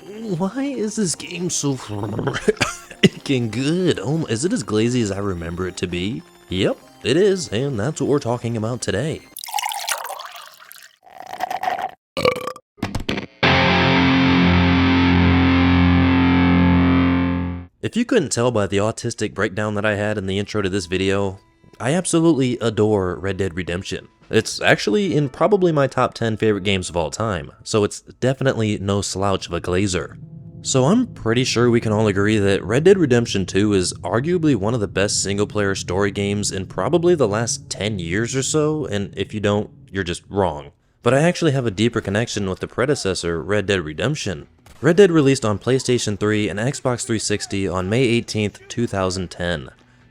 Why is this game so freaking good? Oh, is it as glazy as I remember it to be? Yep, it is, and that's what we're talking about today. If you couldn't tell by the autistic breakdown that I had in the intro to this video, I absolutely adore Red Dead Redemption. It's actually in probably my top 10 favorite games of all time, so it's definitely no slouch of a glazer. So I'm pretty sure we can all agree that Red Dead Redemption 2 is arguably one of the best single-player story games in probably the last 10 years or so, and if you don't, you're just wrong. But I actually have a deeper connection with the predecessor, Red Dead Redemption. Red Dead released on PlayStation 3 and Xbox 360 on May 18th, 2010,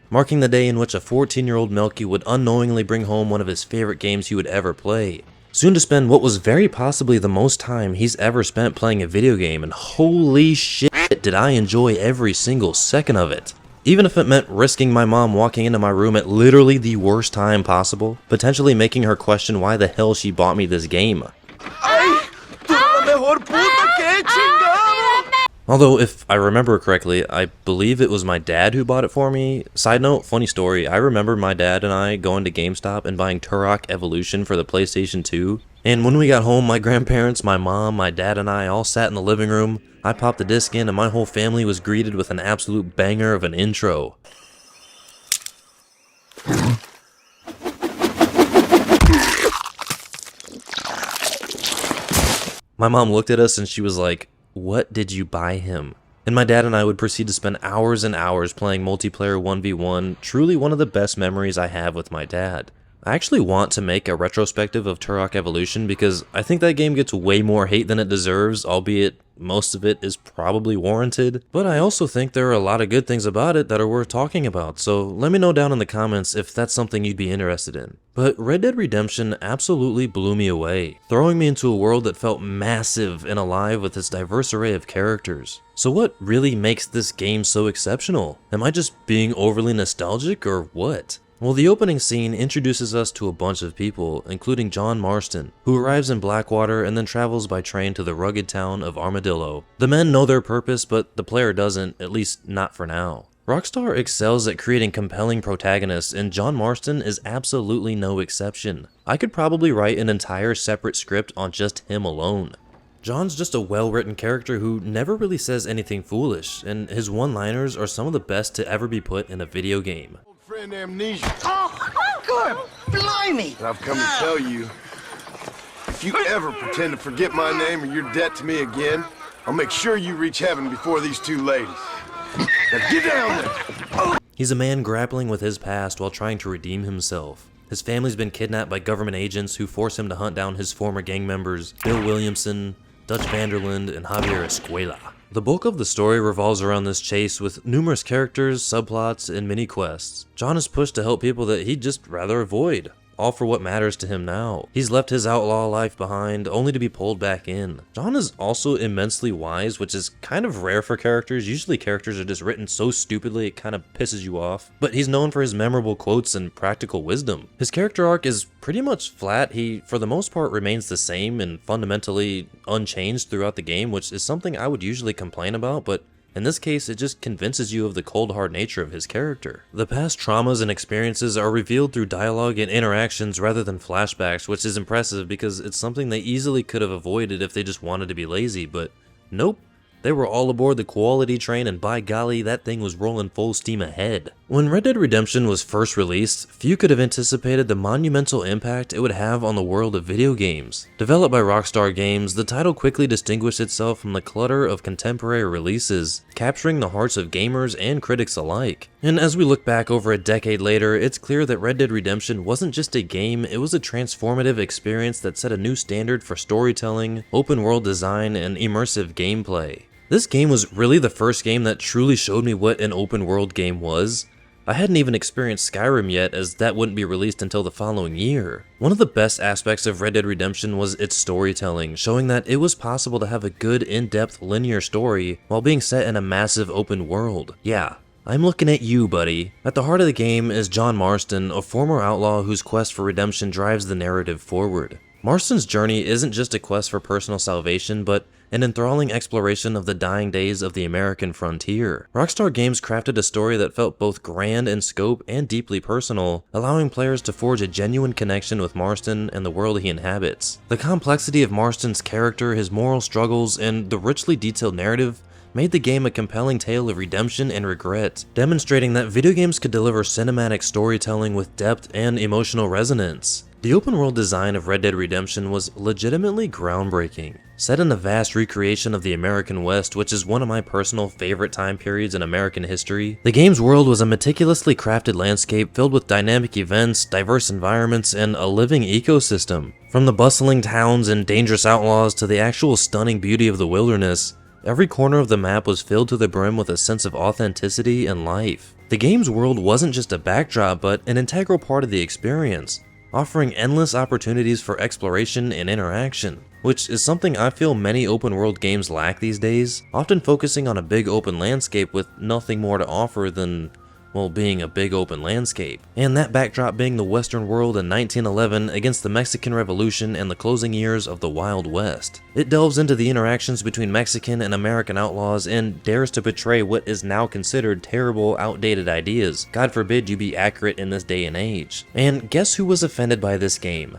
marking the day in which a 14-year-old Melky would unknowingly bring home one of his favorite games he would ever play. Soon to spend what was very possibly the most time he's ever spent playing a video game, and holy shit did I enjoy every single second of it. Even if it meant risking my mom walking into my room at literally the worst time possible, potentially making her question why the hell she bought me this game. Although, if I remember correctly, I believe it was my dad who bought it for me. Side note, funny story, I remember my dad and I going to GameStop and buying Turok Evolution for the PlayStation 2. And when we got home, my grandparents, my mom, my dad, and I all sat in the living room. I popped the disc in and my whole family was greeted with an absolute banger of an intro. My mom looked at us and she was like, "What did you buy him?" And my dad and I would proceed to spend hours and hours playing multiplayer 1v1, truly one of the best memories I have with my dad. I actually want to make a retrospective of Turok Evolution because I think that game gets way more hate than it deserves, albeit most of it is probably warranted. But I also think there are a lot of good things about it that are worth talking about, so let me know down in the comments if that's something you'd be interested in. But Red Dead Redemption absolutely blew me away, throwing me into a world that felt massive and alive with its diverse array of characters. So what really makes this game so exceptional? Am I just being overly nostalgic or what? Well, the opening scene introduces us to a bunch of people, including John Marston, who arrives in Blackwater and then travels by train to the rugged town of Armadillo. The men know their purpose, but the player doesn't, at least not for now. Rockstar excels at creating compelling protagonists, and John Marston is absolutely no exception. I could probably write an entire separate script on just him alone. John's just a well-written character who never really says anything foolish, and his one-liners are some of the best to ever be put in a video game. Friend amnesia. Oh, good. Blimey. And I've come to tell you, if you ever pretend to forget my name or your debt to me again, I'll make sure you reach heaven before these two ladies. Now get down there. He's a man grappling with his past while trying to redeem himself. His family's been kidnapped by government agents who force him to hunt down his former gang members, Bill Williamson, Dutch Vanderland, and Javier Escuela. The bulk of the story revolves around this chase with numerous characters, subplots, and mini-quests. John is pushed to help people that he'd just rather avoid, all for what matters to him now. He's left his outlaw life behind, only to be pulled back in. John is also immensely wise, which is kind of rare for characters. Usually characters are just written so stupidly it kind of pisses you off. But he's known for his memorable quotes and practical wisdom. His character arc is pretty much flat. He, for the most part, remains the same and fundamentally unchanged throughout the game, which is something I would usually complain about, but in this case, it just convinces you of the cold hard nature of his character. The past traumas and experiences are revealed through dialogue and interactions rather than flashbacks, which is impressive because it's something they easily could have avoided if they just wanted to be lazy, but nope. They were all aboard the quality train, and by golly, that thing was rolling full steam ahead. When Red Dead Redemption was first released, few could have anticipated the monumental impact it would have on the world of video games. Developed by Rockstar Games, the title quickly distinguished itself from the clutter of contemporary releases, capturing the hearts of gamers and critics alike. And as we look back over a decade later, it's clear that Red Dead Redemption wasn't just a game, it was a transformative experience that set a new standard for storytelling, open world design, and immersive gameplay. This game was really the first game that truly showed me what an open world game was. I hadn't even experienced Skyrim yet, as that wouldn't be released until the following year. One of the best aspects of Red Dead Redemption was its storytelling, showing that it was possible to have a good in-depth linear story while being set in a massive open world. Yeah, I'm looking at you, buddy. At the heart of the game is John Marston, a former outlaw whose quest for redemption drives the narrative forward. Marston's journey isn't just a quest for personal salvation, but an enthralling exploration of the dying days of the American frontier. Rockstar Games crafted a story that felt both grand in scope and deeply personal, allowing players to forge a genuine connection with Marston and the world he inhabits. The complexity of Marston's character, his moral struggles, and the richly detailed narrative made the game a compelling tale of redemption and regret, demonstrating that video games could deliver cinematic storytelling with depth and emotional resonance. The open world design of Red Dead Redemption was legitimately groundbreaking. Set in a vast recreation of the American West, which is one of my personal favorite time periods in American history, the game's world was a meticulously crafted landscape filled with dynamic events, diverse environments, and a living ecosystem. From the bustling towns and dangerous outlaws to the actual stunning beauty of the wilderness, every corner of the map was filled to the brim with a sense of authenticity and life. The game's world wasn't just a backdrop, but an integral part of the experience, offering endless opportunities for exploration and interaction, which is something I feel many open world games lack these days, often focusing on a big open landscape with nothing more to offer than, well, being a big open landscape. And that backdrop being the Western world in 1911 against the Mexican Revolution and the closing years of the Wild West. It delves into the interactions between Mexican and American outlaws and dares to portray what is now considered terrible, outdated ideas. God forbid you be accurate in this day and age. And guess who was offended by this game?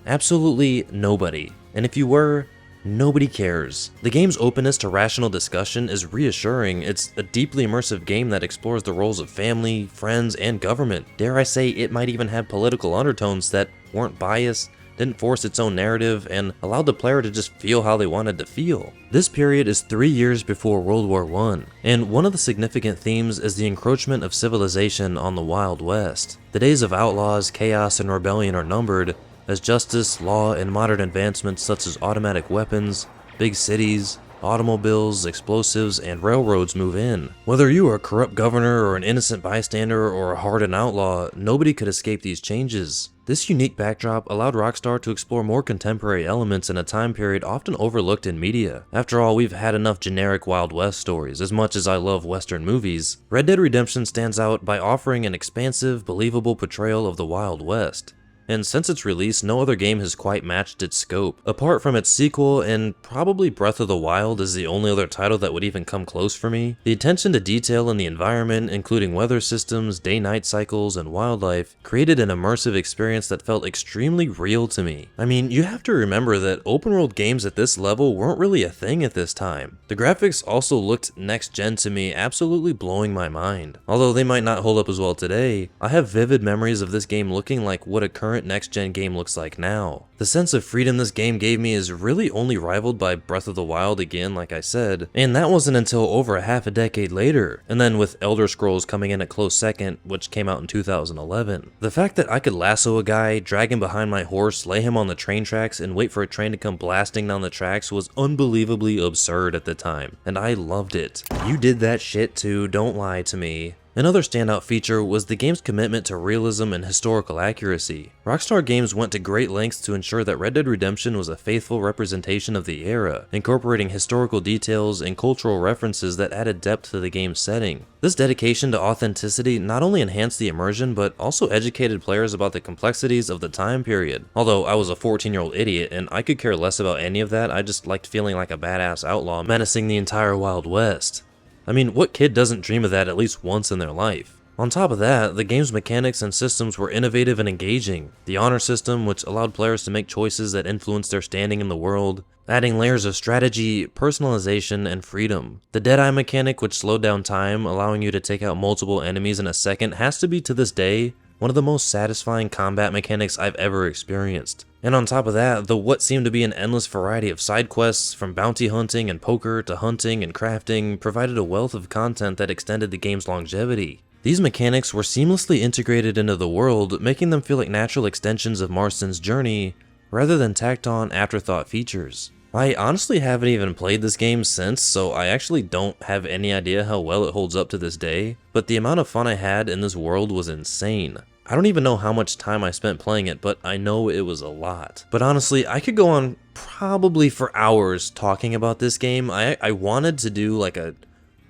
Absolutely nobody. And if you were, nobody cares. The game's openness to rational discussion is reassuring. It's a deeply immersive game that explores the roles of family, friends, and government. Dare I say it might even have political undertones that weren't biased, didn't force its own narrative, and allowed the player to just feel how they wanted to feel. This period is 3 years before World War I, and one of the significant themes is the encroachment of civilization on the Wild West. The days of outlaws, chaos, and rebellion are numbered, as justice, law, and modern advancements such as automatic weapons, big cities, automobiles, explosives, and railroads move in. Whether you are a corrupt governor or an innocent bystander or a hardened outlaw, nobody could escape these changes. This unique backdrop allowed Rockstar to explore more contemporary elements in a time period often overlooked in media. After all, we've had enough generic Wild West stories. As much as I love Western movies, Red Dead Redemption stands out by offering an expansive, believable portrayal of the Wild West. And since its release, no other game has quite matched its scope. Apart from its sequel, and probably Breath of the Wild is the only other title that would even come close for me, the attention to detail in the environment, including weather systems, day-night cycles, and wildlife, created an immersive experience that felt extremely real to me. I mean, you have to remember that open-world games at this level weren't really a thing at this time. The graphics also looked next-gen to me, absolutely blowing my mind. Although they might not hold up as well today, I have vivid memories of this game looking like what a current next-gen game looks like now. The sense of freedom this game gave me is really only rivaled by Breath of the Wild again, like I said, and that wasn't until over half a decade later, and then with Elder Scrolls coming in a close second, which came out in 2011. The fact that I could lasso a guy, drag him behind my horse, lay him on the train tracks, and wait for a train to come blasting down the tracks was unbelievably absurd at the time, and I loved it. You did that shit too, don't lie to me. Another standout feature was the game's commitment to realism and historical accuracy. Rockstar Games went to great lengths to ensure that Red Dead Redemption was a faithful representation of the era, incorporating historical details and cultural references that added depth to the game's setting. This dedication to authenticity not only enhanced the immersion, but also educated players about the complexities of the time period. Although I was a 14-year-old idiot and I could care less about any of that, I just liked feeling like a badass outlaw menacing the entire Wild West. I mean, what kid doesn't dream of that at least once in their life? On top of that, the game's mechanics and systems were innovative and engaging. The honor system, which allowed players to make choices that influenced their standing in the world, adding layers of strategy, personalization, and freedom. The Deadeye mechanic, which slowed down time, allowing you to take out multiple enemies in a second, has to be, to this day, one of the most satisfying combat mechanics I've ever experienced. And on top of that, the what seemed to be an endless variety of side quests, from bounty hunting and poker to hunting and crafting, provided a wealth of content that extended the game's longevity. These mechanics were seamlessly integrated into the world, making them feel like natural extensions of Marston's journey, rather than tacked on afterthought features. I honestly haven't even played this game since, so I actually don't have any idea how well it holds up to this day, but the amount of fun I had in this world was insane. I don't even know how much time I spent playing it, but I know it was a lot. But honestly, I could go on probably for hours talking about this game. I wanted to do like a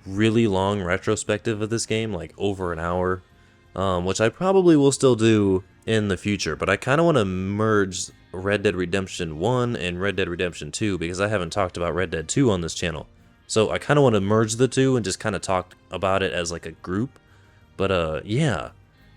really long retrospective of this game, like over an hour, which I probably will still do in the future, but I kind of want to merge Red Dead Redemption 1 and Red Dead Redemption 2 because I haven't talked about Red Dead 2 on this channel. So I kind of want to merge the two and just kind of talk about it as like a group. But yeah,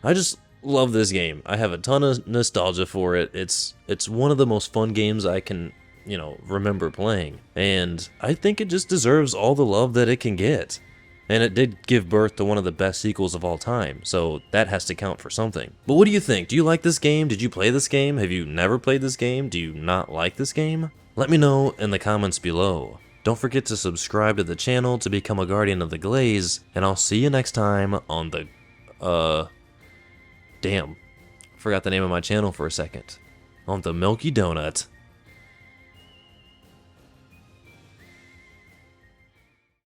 I just love this game. I have a ton of nostalgia for it. It's one of the most fun games I can, remember playing. And I think it just deserves all the love that it can get. And it did give birth to one of the best sequels of all time, so that has to count for something. But what do you think? Do you like this game? Did you play this game? Have you never played this game? Do you not like this game? Let me know in the comments below. Don't forget to subscribe to the channel to become a guardian of the Glaze, and I'll see you next time on the, damn, forgot the name of my channel for a second. On the Milky Donut.